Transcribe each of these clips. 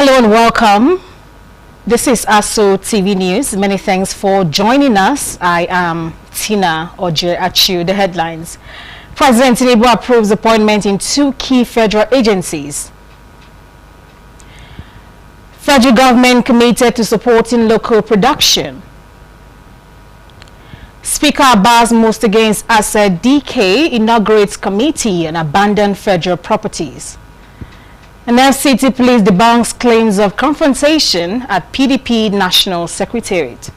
Hello and welcome. This is Aso TV News. Many thanks for joining us. I am Tina Oje Achu. The headlines. President Tinubu approves appointment in 2 key federal agencies. Federal government committed to supporting local production. Speaker Abbas moves against asset DK inaugurates committee on abandoned federal properties. And FCT police debunks claims of confrontation at PDP National Secretariat.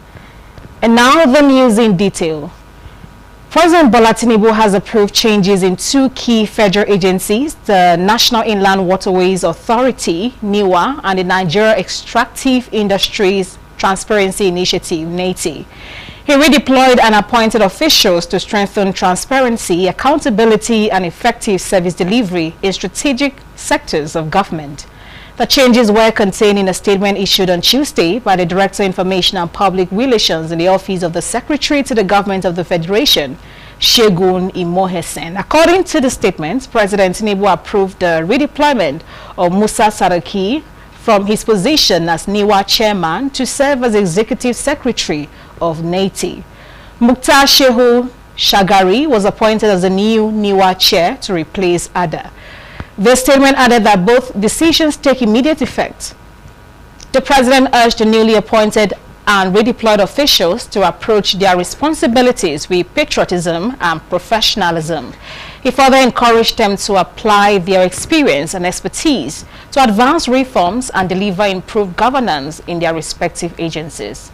And now the news in detail. President Bola Tinubu has approved changes in 2 key federal agencies, the National Inland Waterways Authority, NIWA, and the Nigeria Extractive Industries Transparency Initiative, NETI. He redeployed and appointed officials to strengthen transparency, accountability, and effective service delivery in strategic sectors of government. The changes were contained in a statement issued on Tuesday by the Director of Information and Public Relations in the Office of the Secretary to the Government of the Federation, Segun Imohesen. According to the statement, President Tinubu approved the redeployment of Musa Saraki from his position as NIWA chairman to serve as Executive Secretary of NETI. Mukhtar Shehu Shagari was appointed as the new NIWA chair to replace Ada. The statement added that both decisions take immediate effect. The president urged the newly appointed and redeployed officials to approach their responsibilities with patriotism and professionalism. He further encouraged them to apply their experience and expertise to advance reforms and deliver improved governance in their respective agencies.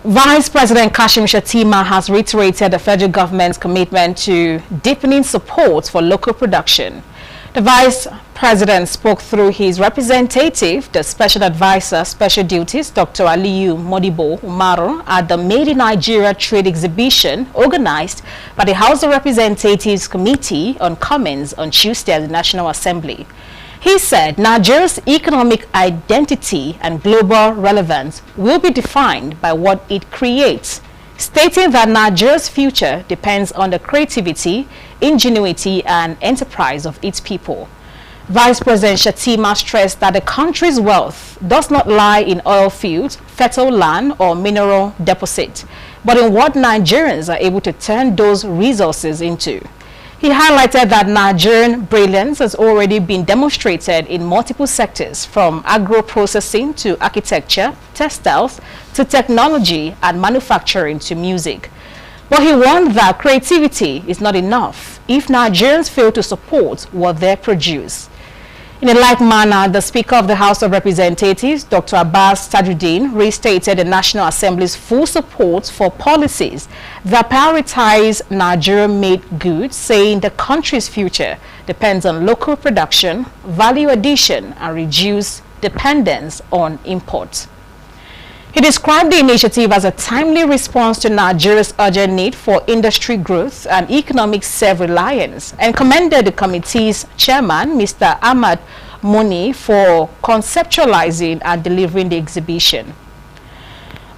Vice President Kashim Shettima has reiterated the federal government's commitment to deepening support for local production. The Vice President spoke through his representative, the Special Advisor, Special Duties, Dr. Aliyu Modibo Umaru, at the Made in Nigeria Trade Exhibition organized by the House of Representatives Committee on Commons on Tuesday at the National Assembly. He said Nigeria's economic identity and global relevance will be defined by what it creates, stating that Nigeria's future depends on the creativity, ingenuity, and enterprise of its people. Vice President Shettima stressed that the country's wealth does not lie in oil fields, fertile land, or mineral deposits, but in what Nigerians are able to turn those resources into. He highlighted that Nigerian brilliance has already been demonstrated in multiple sectors, from agro-processing to architecture, textiles, to technology and manufacturing to music. But he warned that creativity is not enough if Nigerians fail to support what they produce. In a like manner, the Speaker of the House of Representatives, Dr. Abbas Tajuddin, restated the National Assembly's full support for policies that prioritize Nigerian-made goods, saying the country's future depends on local production, value addition, and reduced dependence on imports. He described the initiative as a timely response to Nigeria's urgent need for industry growth and economic self-reliance, and commended the committee's chairman, Mr. Ahmad Muni, for conceptualizing and delivering the exhibition.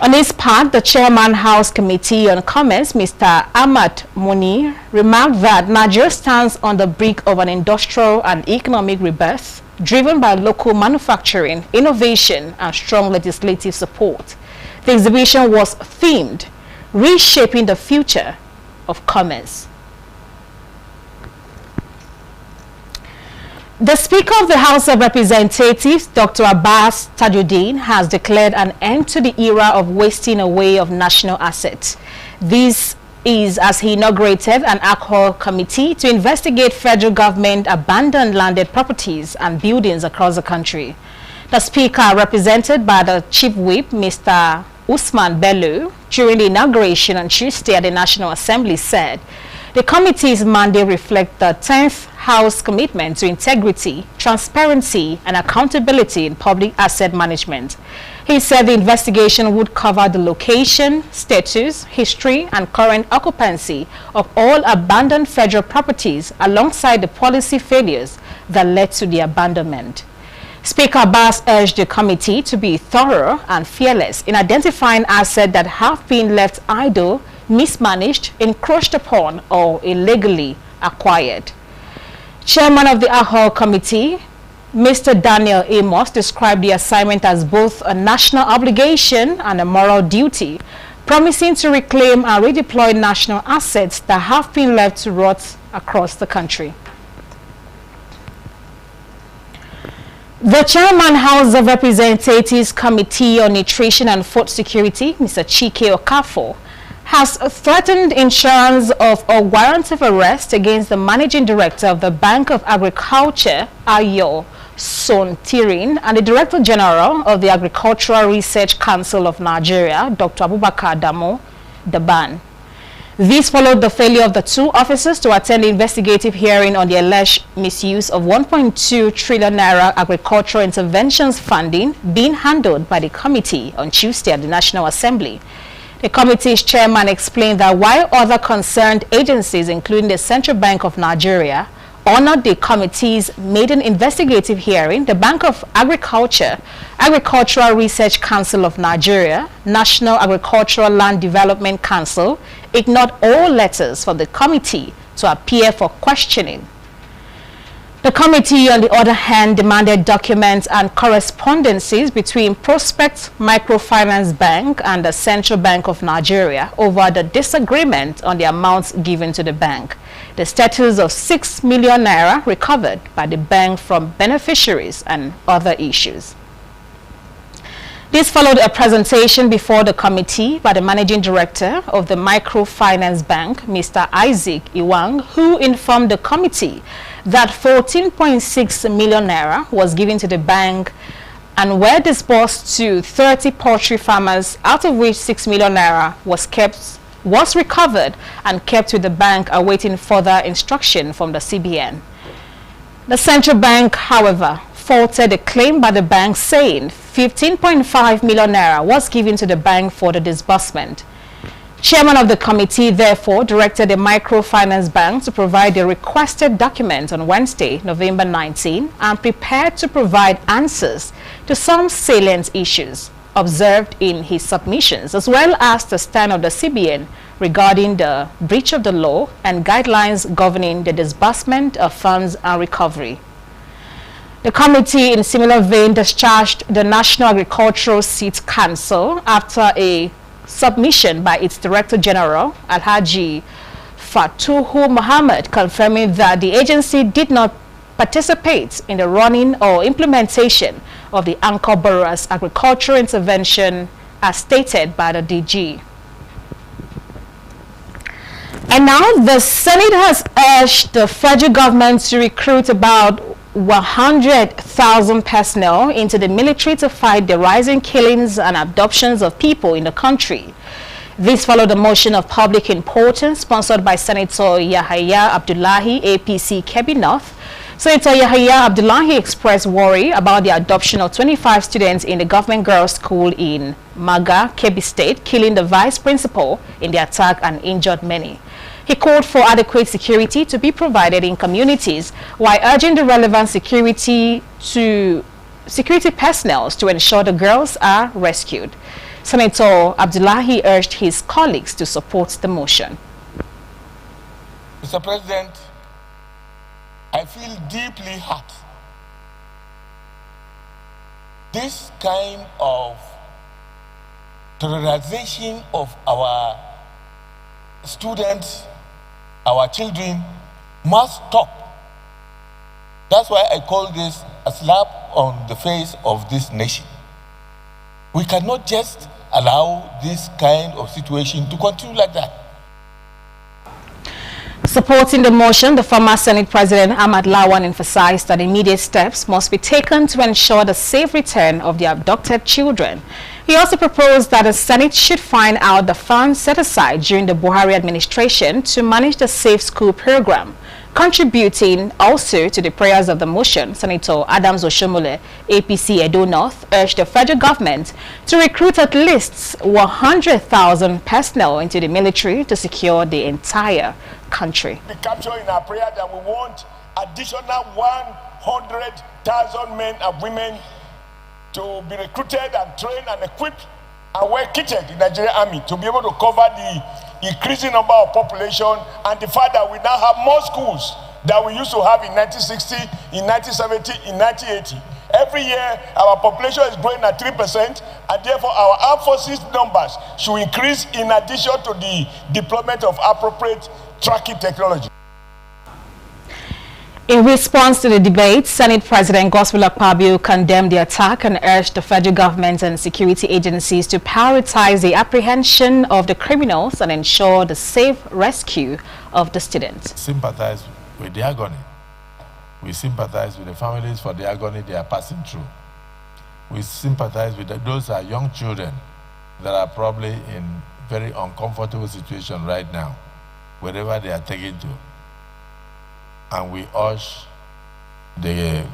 On his part, the chairman House Committee on Commerce, Mr. Ahmad Muni, remarked that Nigeria stands on the brink of an industrial and economic rebirth, driven by local manufacturing, innovation, and strong legislative support. The exhibition was themed, Reshaping the Future of Commerce. The Speaker of the House of Representatives, Dr. Abbas Tajuddin, has declared an end to the era of wasting away of national assets. This is as he inaugurated an ad hoc committee to investigate federal government abandoned landed properties and buildings across the country. The Speaker, represented by the Chief Whip, Mr. Usman Bello, during the inauguration on Tuesday at the National Assembly, said the committee's mandate reflects the 10th House commitment to integrity, transparency, and accountability in public asset management. He said the investigation would cover the location, status, history, and current occupancy of all abandoned federal properties alongside the policy failures that led to the abandonment. Speaker Abbas urged the committee to be thorough and fearless in identifying assets that have been left idle, mismanaged, encroached upon, or illegally acquired. Chairman of the ad hoc committee, Mr. Daniel Amos described the assignment as both a national obligation and a moral duty, promising to reclaim and redeploy national assets that have been left to rot across the country. The Chairman, House of Representatives Committee on Nutrition and Food Security, Mr. Chike Okafor, has threatened insurance of a warrant of arrest against the Managing Director of the Bank of Agriculture, Ayo Sontirin, and the Director General of the Agricultural Research Council of Nigeria, Dr. Abubakar Damo Daban. This followed the failure of the two officers to attend the investigative hearing on the alleged misuse of 1.2 trillion naira agricultural interventions funding being handled by the committee on Tuesday at the National Assembly. The committee's chairman explained that while other concerned agencies, including the Central Bank of Nigeria, honored the committee's maiden investigative hearing, the Bank of Agriculture, Agricultural Research Council of Nigeria, National Agricultural Land Development Council ignored all letters from the committee to appear for questioning. The committee, on the other hand, demanded documents and correspondences between Prospect Microfinance Bank and the Central Bank of Nigeria over the disagreement on the amounts given to the bank, the status of 6 million naira recovered by the bank from beneficiaries, and other issues. This followed a presentation before the committee by the Managing Director of the Microfinance Bank, Mr. Isaac Iwang, who informed the committee that 14.6 million naira was given to the bank and were disbursed to 30 poultry farmers, out of which 6 million naira was recovered and kept with the bank, awaiting further instruction from the CBN. The Central Bank, however, faulted the claim by the bank, saying 15.5 million naira was given to the bank for the disbursement. Chairman of the committee therefore directed the Microfinance Bank to provide the requested document on Wednesday, November 19, and prepared to provide answers to some salient issues observed in his submissions, as well as the stand of the CBN regarding the breach of the law and guidelines governing the disbursement of funds and recovery. The committee, in similar vein, discharged the National Agricultural Seeds Council after a submission by its Director General, Alhaji Fatuhu Muhammad, confirming that the agency did not participate in the running or implementation of the Anchor Borrowers Agricultural Intervention as stated by the DG. And now the Senate has urged the federal government to recruit about 100,000 personnel into the military to fight the rising killings and abductions of people in the country. This followed a motion of public importance sponsored by Senator Yahaya Abdullahi, APC Kebbi North. Senator Yahaya Abdullahi expressed worry about the adoption of 25 students in the government girls' school in Maga, Kebbi State, killing the vice principal in the attack and injured many. He called for adequate security to be provided in communities while urging the relevant security personnel to ensure the girls are rescued. Senator Abdullahi urged his colleagues to support the motion. Mr. President, I feel deeply hurt. This kind of terrorization of our students, our children, must stop. That's why I call this a slap on the face of this nation. We cannot just allow this kind of situation to continue like that. Supporting the motion, the former Senate President Ahmad Lawan emphasized that immediate steps must be taken to ensure the safe return of the abducted children. He also proposed that the Senate should find out the funds set aside during the Buhari administration to manage the Safe School program. Contributing also to the prayers of the motion, Senator Adams Oshomole, APC Edo North, urged the federal government to recruit at least 100,000 personnel into the military to secure the entire country. We capture in our prayer that we want additional 100,000 men and women to be recruited and trained and equipped and well kitted in the Nigerian Army to be able to cover the increasing number of population and the fact that we now have more schools that we used to have in 1960, in 1970, in 1980. Every year, our population is growing at 3%, and therefore our armed forces numbers should increase in addition to the deployment of appropriate tracking technology. In response to the debate, Senate President Godswill Akpabio condemned the attack and urged the federal government and security agencies to prioritize the apprehension of the criminals and ensure the safe rescue of the students. Sympathize with the agony. We sympathize with the families for the agony they are passing through. We sympathize with those are young children that are probably in very uncomfortable situation right now, wherever they are taken to. And we urge the,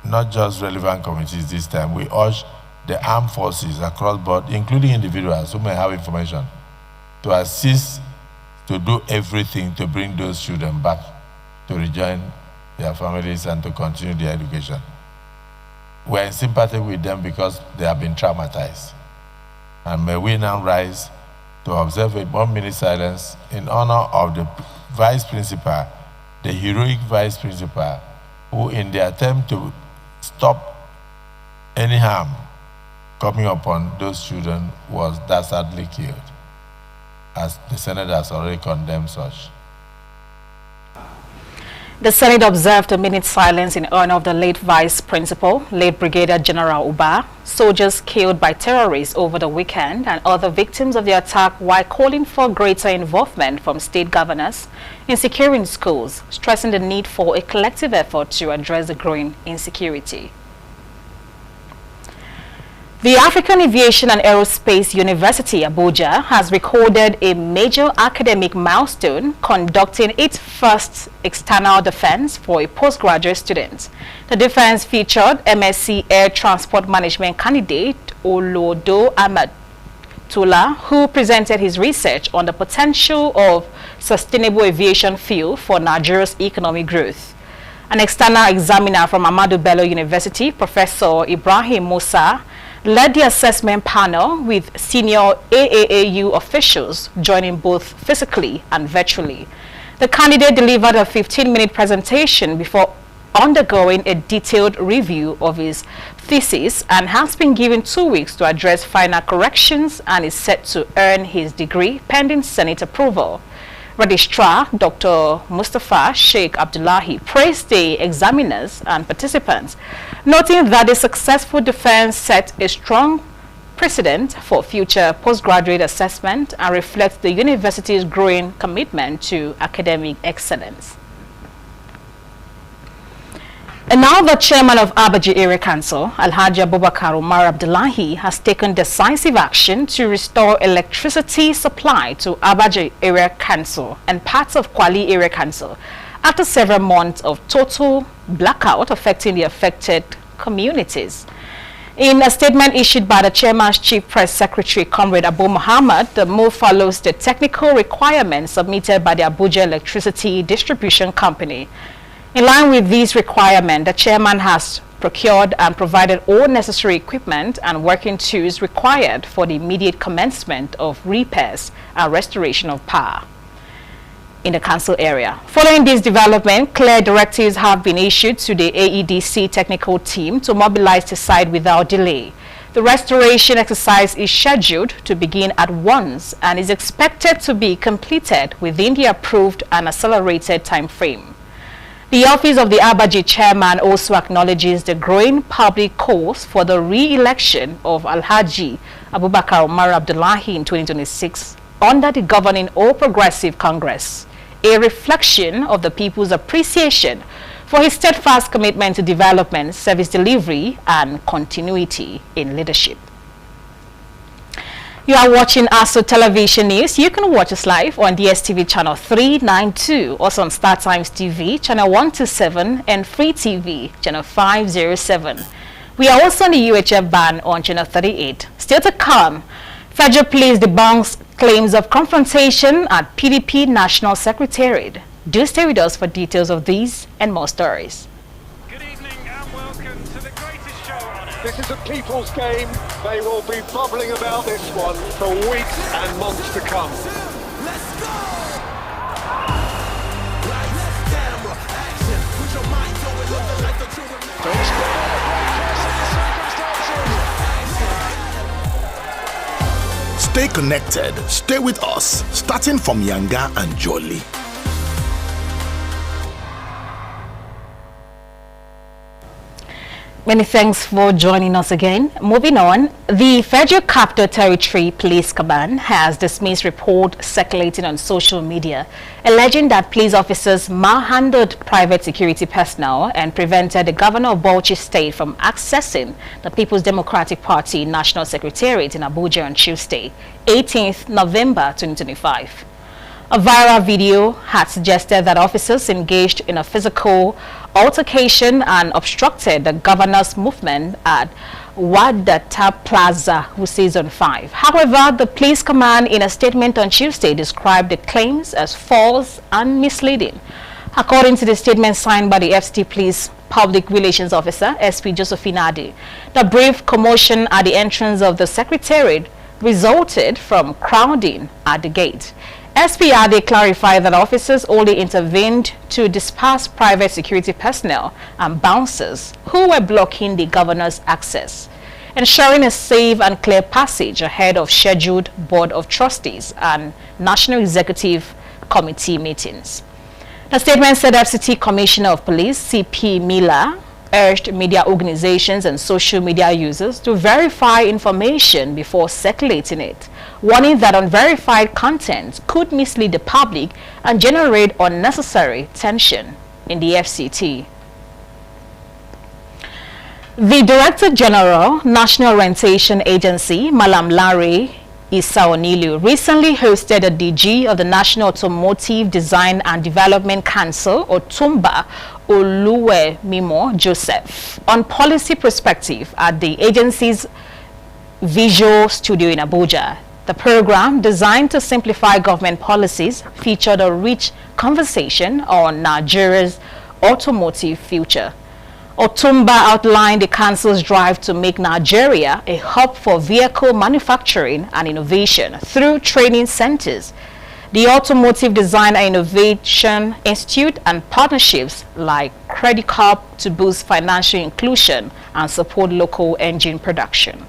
not just relevant committees this time, we urge the armed forces across board, including individuals who may have information, to assist to do everything to bring those children back to rejoin their families and to continue their education. We're in sympathy with them because they have been traumatized. And may we now rise to observe a 1 minute silence in honor of the Vice Principal, the heroic Vice Principal, who in the attempt to stop any harm coming upon those children was dastardly killed, as the Senate has already condemned such. The Senate observed a minute silence in honor of the late Vice Principal, late Brigadier General Uba, soldiers killed by terrorists over the weekend and other victims of the attack, while calling for greater involvement from state governors in securing schools, stressing the need for a collective effort to address the growing insecurity. The African Aviation and Aerospace University, Abuja, has recorded a major academic milestone, conducting its first external defense for a postgraduate student. The defense featured MSc Air Transport Management candidate Olodo Ahmed Tula, who presented his research on the potential of sustainable aviation fuel for Nigeria's economic growth. An external examiner from Ahmadu Bello University, Professor Ibrahim Musa, led the assessment panel with senior AAAU officials joining both physically and virtually. The candidate delivered a 15-minute presentation before undergoing a detailed review of his thesis and has been given 2 weeks to address final corrections and is set to earn his degree pending Senate approval. Registrar Dr. Mustafa Sheikh Abdullahi praised the examiners and participants, noting that the successful defense set a strong precedent for future postgraduate assessment and reflects the university's growing commitment to academic excellence. And now the chairman of Abaji Area Council, Alhaji Abubakar Umar Abdullahi, has taken decisive action to restore electricity supply to Abaji Area Council and parts of Kwali Area Council after several months of total blackout affecting the affected communities. In a statement issued by the chairman's chief press secretary, Comrade Abu Muhammad, the move follows the technical requirements submitted by the Abuja Electricity Distribution Company. In line with these requirements, the chairman has procured and provided all necessary equipment and working tools required for the immediate commencement of repairs and restoration of power in the council area. Following this development, clear directives have been issued to the AEDC technical team to mobilize the site without delay. The restoration exercise is scheduled to begin at once and is expected to be completed within the approved and accelerated time frame. The office of the Abaji chairman also acknowledges the growing public calls for the re-election of Alhaji Abubakar Umar Abdullahi in 2026 under the governing All Progressive Congress, a reflection of the people's appreciation for his steadfast commitment to development, service delivery, and continuity in leadership. You are watching Aso Television News. You can watch us live on DSTV channel 392, also on Star Times TV channel 127 and Free TV channel 507. We are also on the UHF band on channel 38. Still to come, Federal Police debunks claims of confrontation at PDP National Secretariat. Do stay with us for details of these and more stories. This is a people's game. They will be bubbling about this one for weeks and months to come. Let's go! Stay connected. Stay with us, starting from Yanga and Jolly. Many thanks for joining us again. Moving on, the Federal Capital Territory Police Command has dismissed reports circulating on social media alleging that police officers malhandled private security personnel and prevented the governor of Bauchi State from accessing the People's Democratic Party National Secretariat in Abuja on Tuesday, 18th November 2025. A viral video had suggested that officers engaged in a physical altercation and obstructed the governor's movement at Wadata Plaza, Wuse Zone 5. However, the police command in a statement on Tuesday described the claims as false and misleading. According to the statement signed by the FCT Police Public Relations Officer, SP Josephine Ade, the brief commotion at the entrance of the Secretariat resulted from crowding at the gate. SP Ade clarified that officers only intervened to disperse private security personnel and bouncers who were blocking the governor's access, ensuring a safe and clear passage ahead of scheduled Board of Trustees and National Executive Committee meetings. The statement said FCT Commissioner of Police CP Miller urged media organizations and social media users to verify information before circulating it, warning that unverified content could mislead the public and generate unnecessary tension in the FCT. The Director General, National Orientation Agency, Malam Larry Isaonilu, recently hosted a DG of the National Automotive Design and Development Council, or TUMBA, Oluwe Mimo Joseph, on policy perspective at the agency's Visual Studio in Abuja. The program, designed to simplify government policies, featured a rich conversation on Nigeria's automotive future. Otumba outlined the council's drive to make Nigeria a hub for vehicle manufacturing and innovation through training centers, the Automotive Design and Innovation Institute, and partnerships like Credit Corp to boost financial inclusion and support local engine production.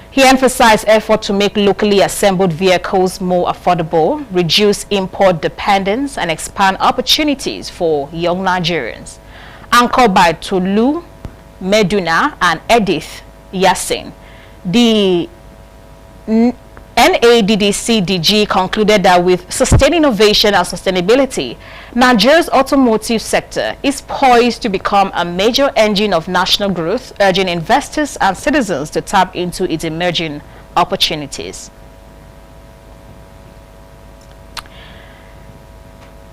He emphasized effort to make locally assembled vehicles more affordable, reduce import dependence, and expand opportunities for young Nigerians. Anchored by Tolu Meduna and Edith Yassin, the NADDC DG concluded that with sustained innovation and sustainability, Nigeria's automotive sector is poised to become a major engine of national growth, urging investors and citizens to tap into its emerging opportunities.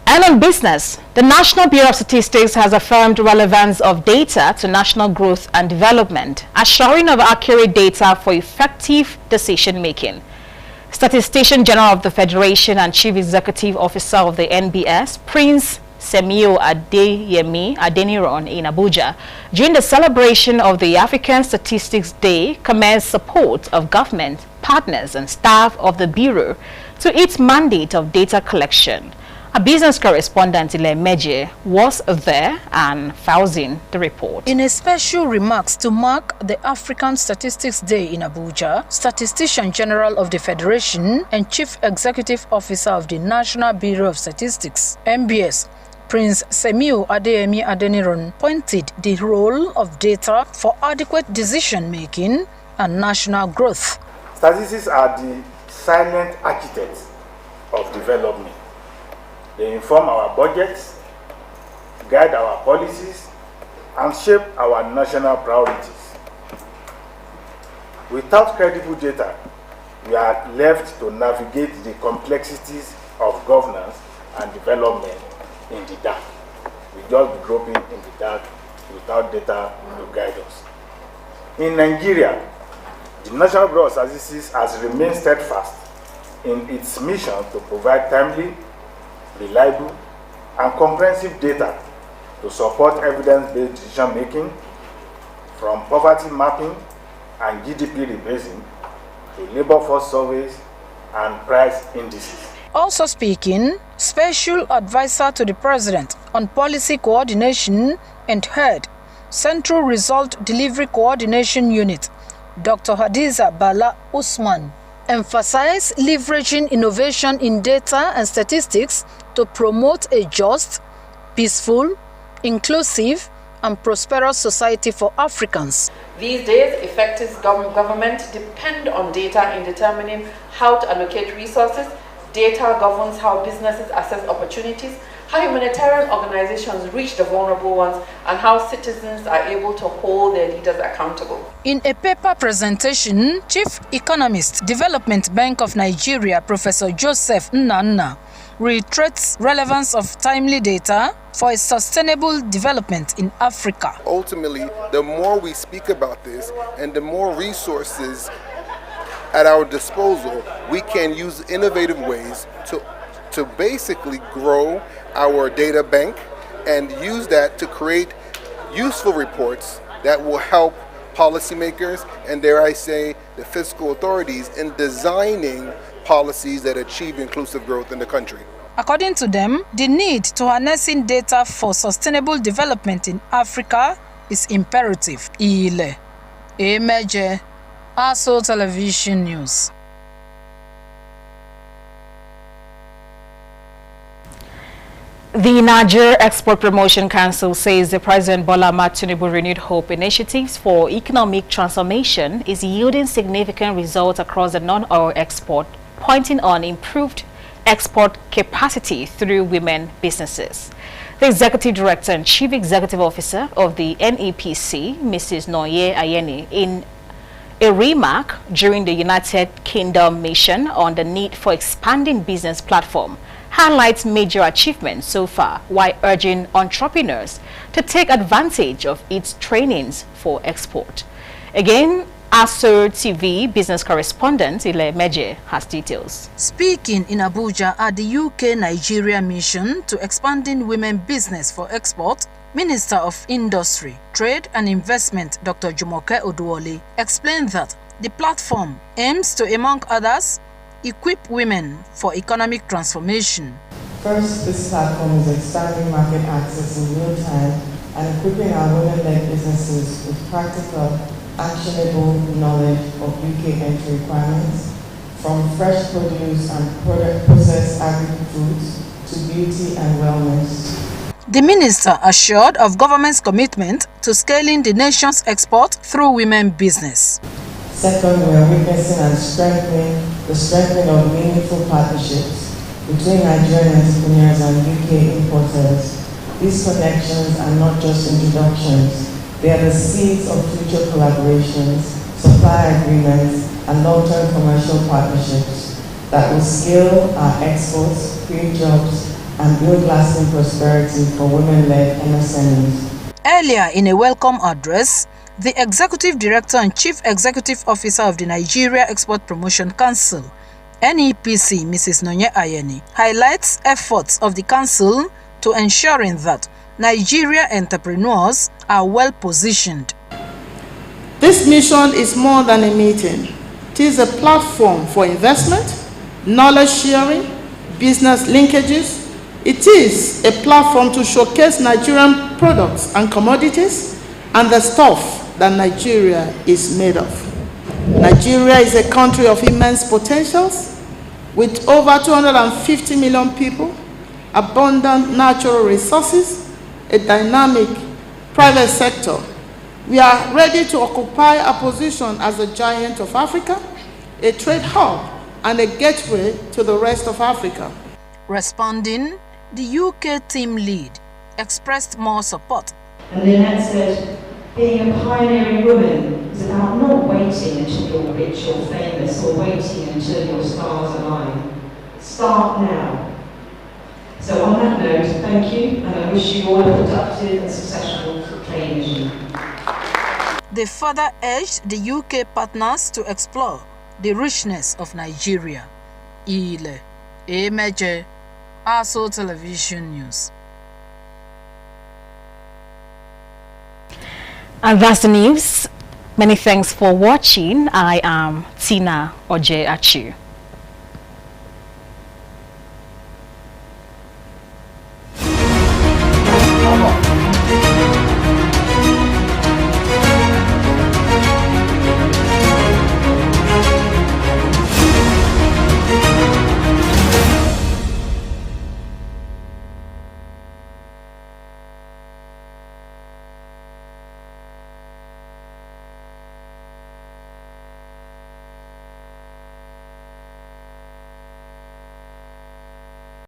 And on business, the National Bureau of Statistics has affirmed relevance of data to national growth and development, assuring of accurate data for effective decision-making. Statistician General of the Federation and Chief Executive Officer of the NBS, Prince Semio Adeyemi Adeniran in Abuja, during the celebration of the African Statistics Day, commended support of government, partners and staff of the Bureau to its mandate of data collection. A business correspondent, Ile Meje, was there and Fauzin the report. In a special remarks to mark the African Statistics Day in Abuja, Statistician General of the Federation and Chief Executive Officer of the National Bureau of Statistics, NBS, Prince Semio Adeyemi Adeniran, pointed the role of data for adequate decision-making and national growth. Statistics are the silent architects of development. They inform our budgets, guide our policies, and shape our national priorities. Without credible data, we are left to navigate the complexities of governance and development in the dark. We just be groping in the dark without data to guide us. In Nigeria, the National Bureau of Statistics has remained steadfast in its mission to provide timely, reliable, and comprehensive data to support evidence-based decision-making, from poverty mapping and GDP rebasing to labor force surveys and price indices. Also speaking, Special Advisor to the President on Policy Coordination and Head, Central Result Delivery Coordination Unit, Dr. Hadiza Bala Usman, emphasized leveraging innovation in data and statistics to promote a just, peaceful, inclusive, and prosperous society for Africans. These days, effective government depend on data in determining how to allocate resources. Data governs how businesses assess opportunities, how humanitarian organizations reach the vulnerable ones, and how citizens are able to hold their leaders accountable. In a paper presentation, Chief Economist, Development Bank of Nigeria, Professor Joseph Nnanna, reiterates relevance of timely data for a sustainable development in Africa. Ultimately, the more we speak about this and the more resources at our disposal, we can use innovative ways to basically grow our data bank and use that to create useful reports that will help policymakers and, dare I say, the fiscal authorities in designing policies that achieve inclusive growth in the country. According to them, the need to harnessing data for sustainable development in Africa is imperative. Ile Emeje, Aso Television News. The Nigeria Export Promotion Council says the President Bola Ahmed Tinubu renewed hope initiatives for economic transformation is yielding significant results across the non-oil export, pointing on improved export capacity through women businesses. The Executive Director and Chief Executive Officer of the NEPC, Mrs. Noye Ayeni, in a remark during the United Kingdom mission on the need for expanding business platform, highlights major achievements so far while urging entrepreneurs to take advantage of its trainings for export. Again, Aso TV business correspondent Ile Meje has details. Speaking in Abuja at the UK-Nigeria mission to expanding women business for export, Minister of Industry, Trade and Investment Dr. Jumoke Oduwole explained that the platform aims to, among others, equip women for economic transformation. First, this platform is expanding market access in real time and equipping our women-led businesses with practical, actionable knowledge of UK entry requirements, from fresh produce and processed agri-foods to beauty and wellness. The minister assured of government's commitment to scaling the nation's export through women business. Second, we are witnessing and strengthening of meaningful partnerships between Nigerian entrepreneurs and UK importers. These connections are not just introductions, they are the seeds of future collaborations, supply agreements, and long-term commercial partnerships that will scale our exports, create jobs, and build lasting prosperity for women-led MSMEs. Earlier in a welcome address, the Executive Director and Chief Executive Officer of the Nigeria Export Promotion Council, NEPC, Mrs. Noye Ayeni, highlights efforts of the Council to ensuring that Nigeria entrepreneurs are well positioned. This mission is more than a meeting. It is a platform for investment, knowledge sharing, business linkages. It is a platform to showcase Nigerian products and commodities and the stuff that Nigeria is made of. Nigeria is a country of immense potentials with over 250 million people, abundant natural resources, a dynamic private sector. We are ready to occupy a position as a giant of Africa, a trade hub, and a gateway to the rest of Africa. Responding, the UK team lead expressed more support. And Lynette said, being a pioneering woman is about not waiting until you're rich or famous or waiting until your stars align. Start now. So on that note, thank you, and I wish you all a productive and successful training regime. They further urged the UK partners to explore the richness of Nigeria. Ile Emeje, Aso Television News. And that's the news. Many thanks for watching. I am Tina Oje Achu.